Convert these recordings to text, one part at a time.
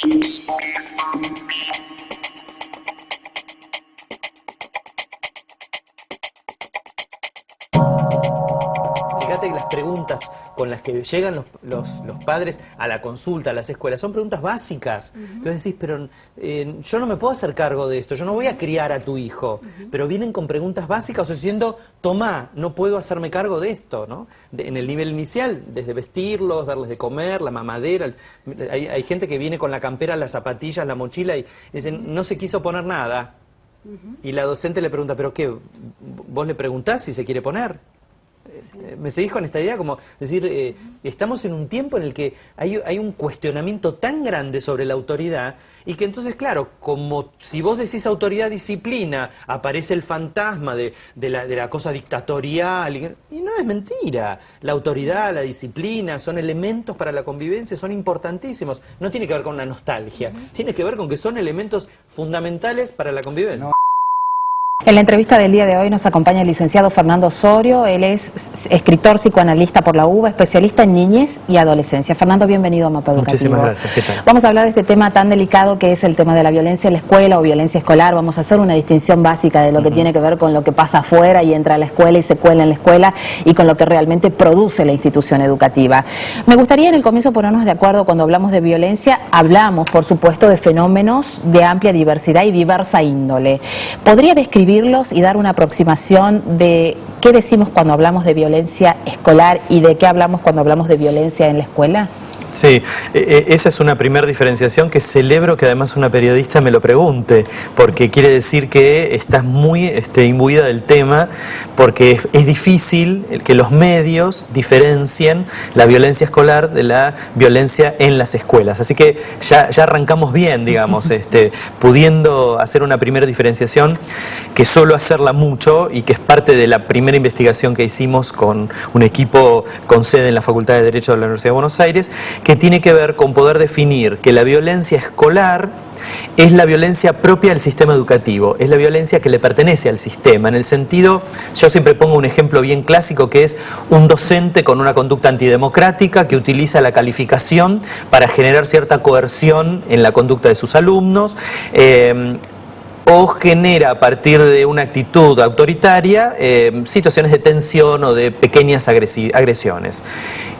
Fíjate que las preguntas con las que llegan los padres a la consulta, a las escuelas, son preguntas básicas. Entonces decís, pero yo no me puedo hacer cargo de esto, yo no voy a criar a tu hijo. Pero vienen con preguntas básicas o diciendo, tomá, no puedo hacerme cargo de esto, ¿no? En el nivel inicial, desde vestirlos, darles de comer, la mamadera. Hay gente que viene con la campera, las zapatillas, la mochila y dicen, no se quiso poner nada. Y la docente le pregunta, ¿pero qué? ¿Vos le preguntás si se quiere poner? ¿Me seguís con esta idea? Como decir, estamos en un tiempo en el que hay un cuestionamiento tan grande sobre la autoridad y que entonces, claro, como si vos decís autoridad, disciplina, aparece el fantasma de la cosa dictatorial y no es mentira. La autoridad, la disciplina son elementos para la convivencia, son importantísimos. No tiene que ver con una nostalgia, tiene que ver con que son elementos fundamentales para la convivencia. No. En la entrevista del día de hoy nos acompaña el licenciado Fernando Osorio. Él es escritor, psicoanalista por la UBA, especialista en niñez y adolescencia. Fernando, bienvenido a Mapa Educativo. Muchísimas gracias. ¿Qué tal? Vamos a hablar de este tema tan delicado que es el tema de la violencia en la escuela o violencia escolar. Vamos a hacer una distinción básica de lo que tiene que ver con lo que pasa afuera y entra a la escuela y se cuela en la escuela y con lo que realmente produce la institución educativa. Me gustaría en el comienzo ponernos de acuerdo. Cuando hablamos de violencia, hablamos, por supuesto, de fenómenos de amplia diversidad y diversa índole. ¿Podría describirlos y dar una aproximación de qué decimos cuando hablamos de violencia escolar y de qué hablamos cuando hablamos de violencia en la escuela? Sí, esa es una primera diferenciación que celebro que además una periodista me lo pregunte, porque quiere decir que estás muy imbuida del tema, porque es difícil que los medios diferencien la violencia escolar de la violencia en las escuelas. Así que ya arrancamos bien, digamos, pudiendo hacer una primera diferenciación, que solo hacerla mucho y que es parte de la primera investigación que hicimos con un equipo con sede en la Facultad de Derecho de la Universidad de Buenos Aires, que tiene que ver con poder definir que la violencia escolar es la violencia propia del sistema educativo, es la violencia que le pertenece al sistema, en el sentido, yo siempre pongo un ejemplo bien clásico que es un docente con una conducta antidemocrática que utiliza la calificación para generar cierta coerción en la conducta de sus alumnos, o genera a partir de una actitud autoritaria situaciones de tensión o de pequeñas agresiones.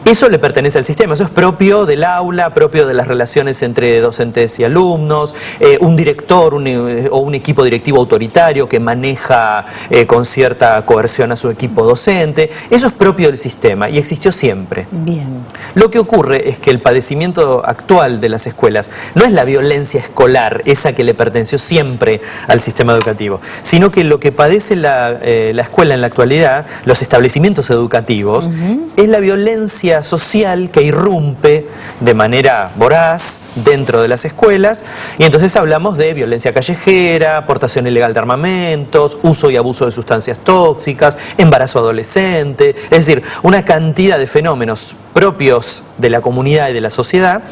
Eso le pertenece al sistema, eso es propio del aula, propio de las relaciones entre docentes y alumnos, un director o un equipo directivo autoritario que maneja con cierta coerción a su equipo docente, eso es propio del sistema y existió siempre. Bien. Lo que ocurre es que el padecimiento actual de las escuelas no es la violencia escolar, esa que le perteneció siempre al sistema educativo, sino que lo que padece la escuela en la actualidad, los establecimientos educativos, es la violencia social que irrumpe de manera voraz dentro de las escuelas, y entonces hablamos de violencia callejera, portación ilegal de armamentos, uso y abuso de sustancias tóxicas, embarazo adolescente, es decir, una cantidad de fenómenos propios de la comunidad y de la sociedad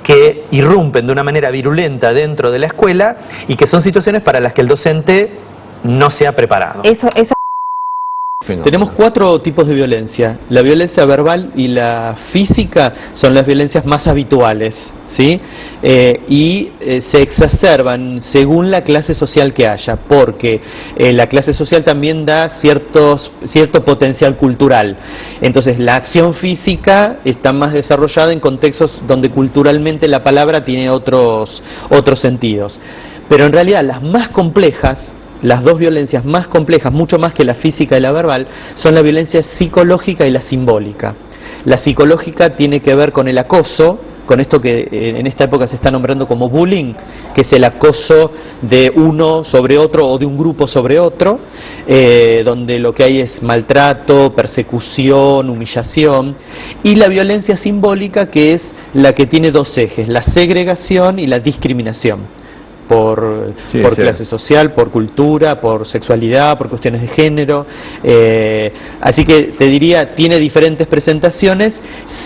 que irrumpen de una manera virulenta dentro de la escuela y que son situaciones para las que el docente no se ha preparado. Eso Tenemos 4 tipos de violencia. La violencia verbal y la física son las violencias más habituales, ¿sí? Se exacerban según la clase social que haya, porque la clase social también da cierto potencial cultural. Entonces la acción física está más desarrollada en contextos donde culturalmente la palabra tiene otros sentidos. Pero en realidad las más complejas, las dos violencias más complejas, mucho más que la física y la verbal, son la violencia psicológica y la simbólica. La psicológica tiene que ver con el acoso, con esto que en esta época se está nombrando como bullying, que es el acoso de uno sobre otro o de un grupo sobre otro, donde lo que hay es maltrato, persecución, humillación, y la violencia simbólica, que es la que tiene dos ejes, la segregación y la discriminación. Por clase social, por cultura, por sexualidad, por cuestiones de género. Así que te diría, tiene diferentes presentaciones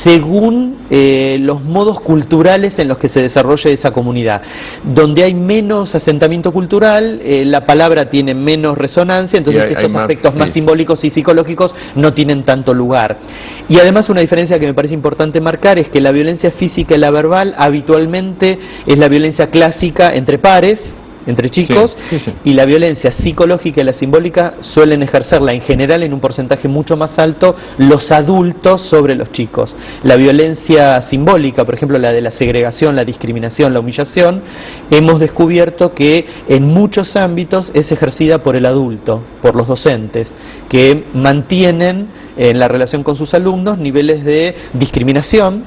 según los modos culturales en los que se desarrolla esa comunidad. Donde hay menos asentamiento cultural, la palabra tiene menos resonancia, entonces esos aspectos más simbólicos y psicológicos no tienen tanto lugar. Y además una diferencia que me parece importante marcar es que la violencia física y la verbal habitualmente es la violencia clásica entre pares, entre chicos, y la violencia psicológica y la simbólica suelen ejercerla en general en un porcentaje mucho más alto los adultos sobre los chicos. La violencia simbólica, por ejemplo la de la segregación, la discriminación, la humillación, hemos descubierto que en muchos ámbitos es ejercida por el adulto, por los docentes, que mantienen en la relación con sus alumnos niveles de discriminación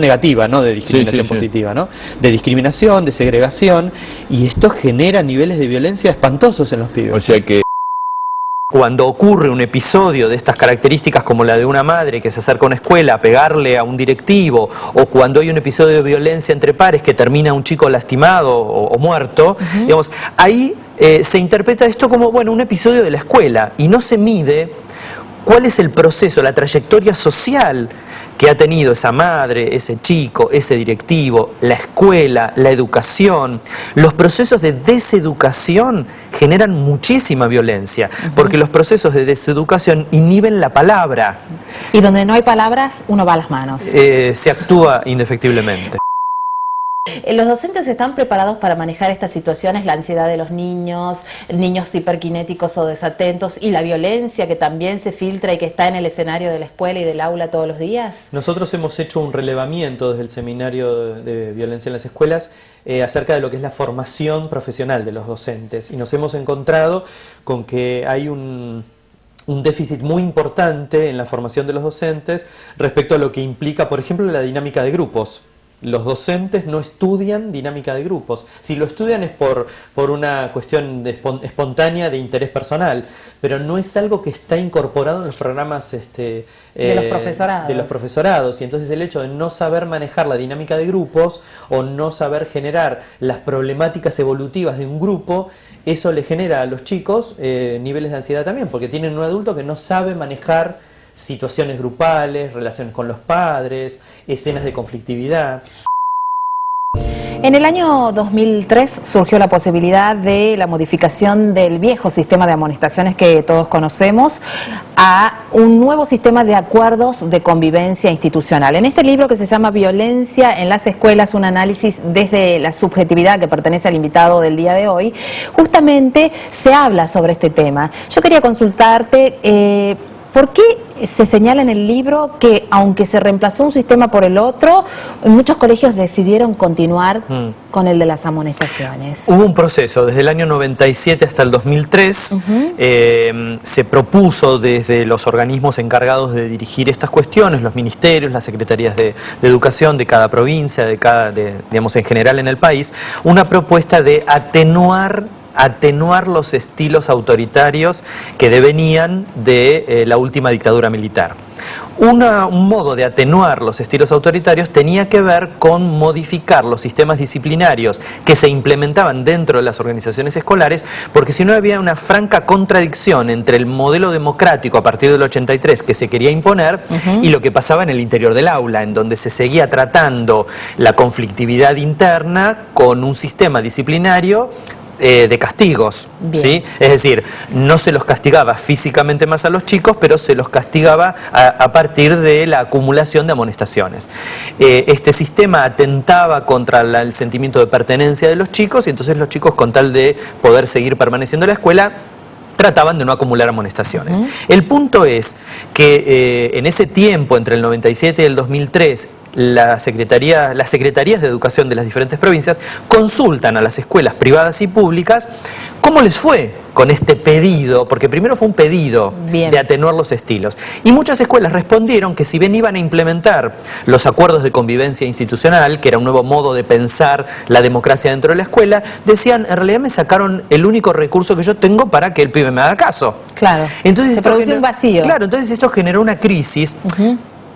negativa, no de discriminación positiva, ¿no? De discriminación, de segregación, y esto genera niveles de violencia espantosos en los pibes. O sea que cuando ocurre un episodio de estas características como la de una madre que se acerca a una escuela a pegarle a un directivo, o cuando hay un episodio de violencia entre pares que termina un chico lastimado o muerto, digamos, ahí se interpreta esto como, bueno, un episodio de la escuela, y no se mide cuál es el proceso, la trayectoria social que ha tenido esa madre, ese chico, ese directivo, la escuela, la educación. Los procesos de deseducación generan muchísima violencia, porque los procesos de deseducación inhiben la palabra. Y donde no hay palabras, uno va a las manos. Se actúa indefectiblemente. ¿Los docentes están preparados para manejar estas situaciones, la ansiedad de los niños, niños hiperkinéticos o desatentos, y la violencia que también se filtra y que está en el escenario de la escuela y del aula todos los días? Nosotros hemos hecho un relevamiento desde el Seminario de Violencia en las Escuelas acerca de lo que es la formación profesional de los docentes, y nos hemos encontrado con que hay un déficit muy importante en la formación de los docentes respecto a lo que implica, por ejemplo, la dinámica de grupos. Los docentes no estudian dinámica de grupos. Si lo estudian es por una cuestión espontánea de interés personal, pero no es algo que está incorporado en los programas de los profesorados. De los profesorados. Y entonces el hecho de no saber manejar la dinámica de grupos o no saber generar las problemáticas evolutivas de un grupo, eso le genera a los chicos niveles de ansiedad también, porque tienen un adulto que no sabe manejar situaciones grupales, relaciones con los padres, escenas de conflictividad. En el año 2003 surgió la posibilidad de la modificación del viejo sistema de amonestaciones que todos conocemos a un nuevo sistema de acuerdos de convivencia institucional. En este libro que se llama Violencia en las Escuelas, un análisis desde la subjetividad, que pertenece al invitado del día de hoy, justamente se habla sobre este tema. Yo quería consultarte ¿por qué se señala en el libro que, aunque se reemplazó un sistema por el otro, muchos colegios decidieron continuar con el de las amonestaciones? Hubo un proceso, desde el año 97 hasta el 2003, se propuso desde los organismos encargados de dirigir estas cuestiones, los ministerios, las secretarías de educación de cada provincia, digamos en general en el país, una propuesta de atenuar los estilos autoritarios que devenían de la última dictadura militar. Un modo de atenuar los estilos autoritarios tenía que ver con modificar los sistemas disciplinarios que se implementaban dentro de las organizaciones escolares, porque si no había una franca contradicción entre el modelo democrático a partir del 83 que se quería imponer y lo que pasaba en el interior del aula, en donde se seguía tratando la conflictividad interna con un sistema disciplinario de castigos, ¿sí? Es decir, no se los castigaba físicamente más a los chicos, pero se los castigaba a partir de la acumulación de amonestaciones. Este sistema atentaba contra el sentimiento de pertenencia de los chicos, y entonces los chicos, con tal de poder seguir permaneciendo en la escuela, trataban de no acumular amonestaciones. El punto es que en ese tiempo, entre el 97 y el 2003, las secretarías de educación de las diferentes provincias consultan a las escuelas privadas y públicas cómo les fue con este pedido, porque primero fue un pedido de atenuar los estilos, y muchas escuelas respondieron que si bien iban a implementar los acuerdos de convivencia institucional, que era un nuevo modo de pensar la democracia dentro de la escuela, decían, en realidad me sacaron el único recurso que yo tengo para que el pibe me haga caso. Claro, entonces se produce un vacío. Claro, entonces esto generó una crisis.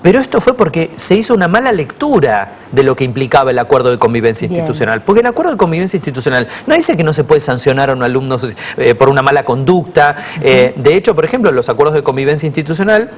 Pero esto fue porque se hizo una mala lectura de lo que implicaba el acuerdo de convivencia institucional. Porque el acuerdo de convivencia institucional no dice que no se puede sancionar a un alumno por una mala conducta. De hecho, por ejemplo, los acuerdos de convivencia institucional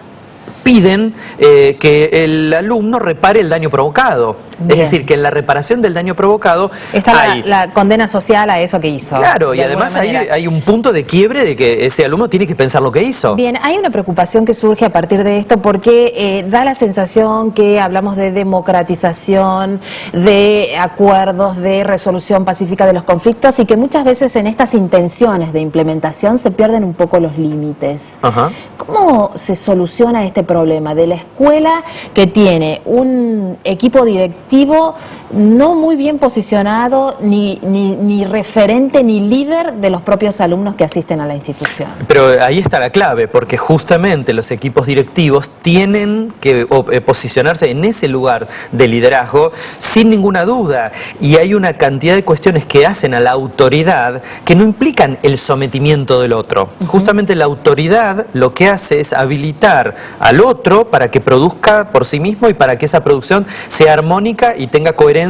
piden que el alumno repare el daño provocado. Bien. Es decir, que en la reparación del daño provocado está hay... la condena social a eso que hizo. Claro, y de además alguna manera. hay un punto de quiebre de que ese alumno tiene que pensar lo que hizo. Bien, hay una preocupación que surge a partir de esto porque da la sensación que hablamos de democratización, de acuerdos, de resolución pacífica de los conflictos y que muchas veces en estas intenciones de implementación se pierden un poco los límites. Ajá. ¿Cómo se soluciona este problema de la escuela que tiene un equipo directivo no muy bien posicionado, ni referente, ni líder de los propios alumnos que asisten a la institución? Pero ahí está la clave, porque justamente los equipos directivos tienen que posicionarse en ese lugar de liderazgo sin ninguna duda, y hay una cantidad de cuestiones que hacen a la autoridad que no implican el sometimiento del otro. Justamente la autoridad lo que hace es habilitar al otro para que produzca por sí mismo y para que esa producción sea armónica y tenga coherencia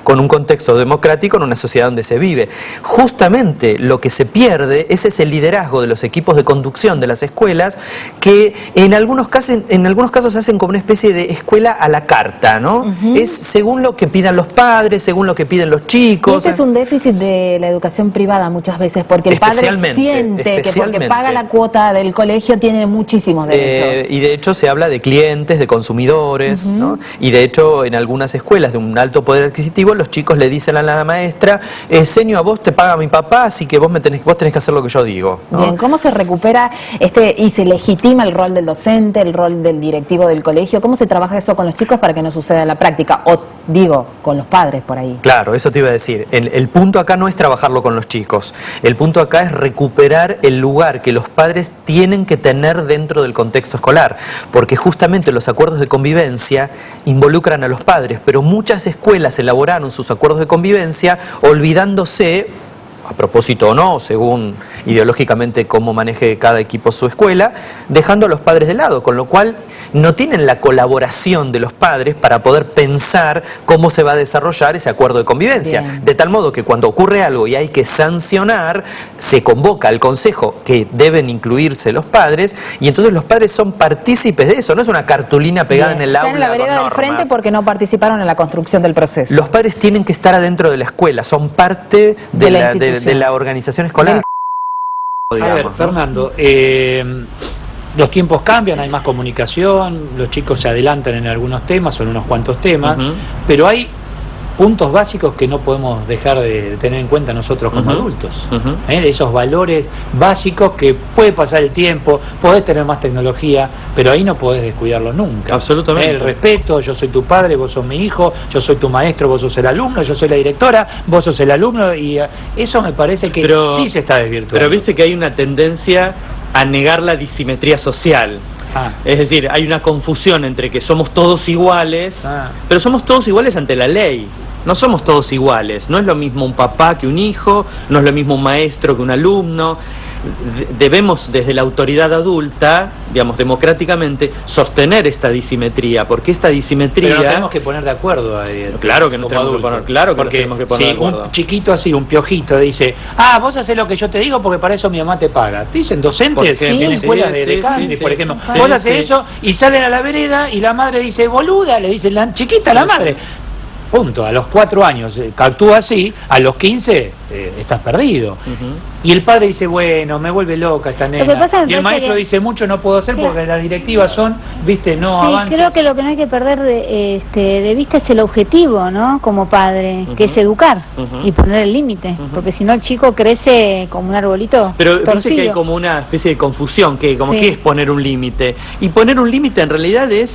con un contexto democrático en una sociedad donde se vive. Justamente lo que se pierde es ese liderazgo de los equipos de conducción de las escuelas, que en algunos casos se hacen como una especie de escuela a la carta, ¿no? Es según lo que pidan los padres, según lo que piden los chicos. Y ese es un déficit de la educación privada muchas veces, porque el padre siente que porque paga la cuota del colegio tiene muchísimos derechos. Y de hecho se habla de clientes, de consumidores, ¿no? Y de hecho en algunas escuelas de un alto poder adquisitivo los chicos le dicen a la maestra, señor, a vos te paga mi papá, así que vos tenés que hacer lo que yo digo, ¿no? Bien, ¿cómo se recupera y se legitima el rol del docente, el rol del directivo del colegio? ¿Cómo se trabaja eso con los chicos para que no suceda en la práctica? O digo, con los padres por ahí. Claro, eso te iba a decir. El punto acá no es trabajarlo con los chicos. El punto acá es recuperar el lugar que los padres tienen que tener dentro del contexto escolar, porque justamente los acuerdos de convivencia involucran a los padres, pero muchas escuelas elaboraron sus acuerdos de convivencia olvidándose, a propósito o no, según ideológicamente cómo maneje cada equipo su escuela, dejando a los padres de lado, con lo cual no tienen la colaboración de los padres para poder pensar cómo se va a desarrollar ese acuerdo de convivencia. Bien. De tal modo que cuando ocurre algo y hay que sancionar, se convoca al consejo, que deben incluirse los padres, y entonces los padres son partícipes de eso, no es una cartulina pegada en el aula. Están en la vereda del frente porque no participaron en la construcción del proceso. Los padres tienen que estar adentro de la escuela, son parte de la organización escolar. A ver, Fernando, los tiempos cambian, hay más comunicación, los chicos se adelantan en algunos temas o en unos cuantos temas, pero hay puntos básicos que no podemos dejar de tener en cuenta nosotros como adultos. Esos valores básicos que puede pasar el tiempo, podés tener más tecnología, pero ahí no podés descuidarlo nunca. Absolutamente. El respeto, yo soy tu padre, vos sos mi hijo, yo soy tu maestro, vos sos el alumno, yo soy la directora, vos sos el alumno, y eso me parece que sí se está desvirtuando. Pero viste que hay una tendencia a negar la disimetría social. Es decir, hay una confusión entre que somos todos iguales, pero somos todos iguales ante la ley. No somos todos iguales, no es lo mismo un papá que un hijo, no es lo mismo un maestro que un alumno. Debemos desde la autoridad adulta, digamos democráticamente, sostener esta disimetría, porque esta disimetría... Pero nos tenemos que poner de acuerdo. Claro que nos tenemos que poner, de acuerdo. Un chiquito así, un piojito, dice, vos haces lo que yo te digo porque para eso mi mamá te paga. Dicen docentes en escuelas de Candy, por ejemplo. Vos haces eso y salen a la vereda y la madre dice, boluda, le dice la chiquita a la madre. Punto, a los 4 años actúa así, a los 15 estás perdido. Y el padre dice, bueno, me vuelve loca esta nena. Y el maestro dice, mucho no puedo hacer porque las directivas son, viste, no avanzan. Creo que lo que no hay que perder de vista es el objetivo, ¿no? Como padre, que es educar y poner el límite, porque si no el chico crece como un arbolito Pero torcido. dice que hay como una especie de confusión, que como que es poner un límite. Y poner un límite en realidad es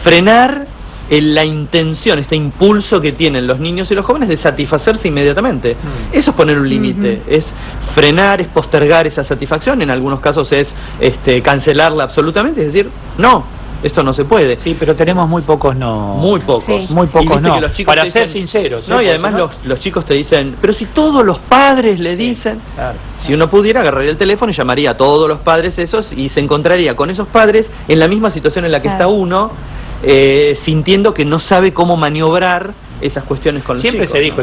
frenar la intención, este impulso que tienen los niños y los jóvenes de satisfacerse inmediatamente. Eso es poner un límite, es frenar, es postergar esa satisfacción, en algunos casos es cancelarla absolutamente, es decir, no, esto no se puede. Sí, pero tenemos muy pocos no. Muy pocos. Sí. Muy pocos no. Para dicen, ser sinceros. No, y además los chicos te dicen, pero si todos los padres le dicen, claro. Si uno pudiera, agarraría el teléfono y llamaría a todos los padres esos y se encontraría con esos padres en la misma situación en la que está uno, sintiendo que no sabe cómo maniobrar esas cuestiones con los chicos. Siempre se dijo...